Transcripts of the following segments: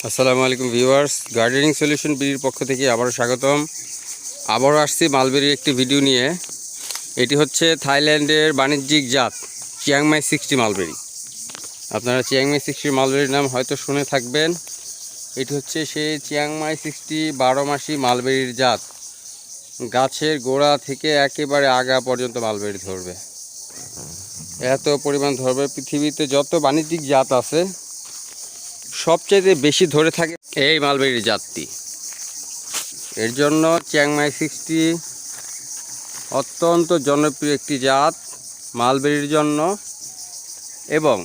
আসসালামু আলাইকুম viewers, gardening solution বিডির পক্ষ থেকে আবারও স্বাগতম। আবারও আসছি মালবেরির একটি ভিডিও নিয়ে। এটি হচ্ছে থাইল্যান্ডের বাণিজ্যিক জাত চিয়াংমাই 60 মালবেরি। আপনারা চিয়াংমাই 60 মালবেরির নাম হয়তো শুনে থাকবেন। এটি হচ্ছে সেই চিয়াংমাই 60 12 মাসি মালবেরির জাত। গাছের গোড়া থেকে একেবারে আগা পর্যন্ত মালবেরি ধরবে, এত পরিমাণ ধরবে। পৃথিবীতে যত বাণিজ্যিক জাত আছে সবচেয়ে বেশি ধরে থাকে এই মালবেরির জাতটি। এর জন্য চিয়াংমাই 60 অত্যন্ত জনপ্রিয় একটি জাত মালবেরির জন্য। এবং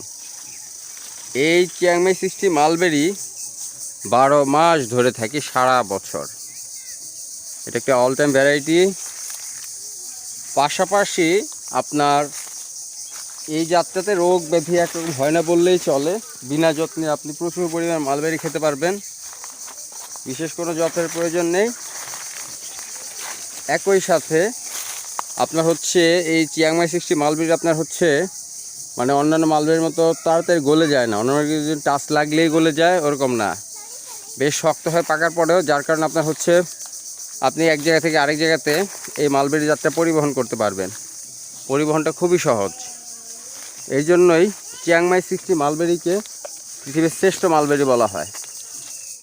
এই চিয়াংমাই 60 মালবেরি 12 মাস ধরে থাকে, সারা বছর। এটা একটা অল টাইম ভ্যারাইটি। পাশাপাশি আপনার এই জাতটাতে রোগ ব্যাধি একরকম হয় না বললেই চলে। বিনা যত্নে আপনি প্রচুর পরিমাণ মালবেরি খেতে পারবেন, বিশেষ কোনো যত্নের প্রয়োজন নেই। একই সাথে আপনার হচ্ছে এই চিয়াংমাই 60 মালবেরি আপনার হচ্ছে মানে অন্যান্য মালবেরির মতো তাড়াতাড়ি গলে যায় না। অন্য টাচ লাগলেই গলে যায় ওরকম না, বেশ শক্ত হয় পাকার পরেও। যার কারণে আপনার হচ্ছে আপনি এক জায়গা থেকে আরেক জায়গাতে এই মালবেরি জাতটা পরিবহন করতে পারবেন। পরিবহনটা খুবই সহজ। এই জন্যই চিয়াংমাই 60 মালবেরিকে পৃথিবীর শ্রেষ্ঠ মালবেরি বলা হয়।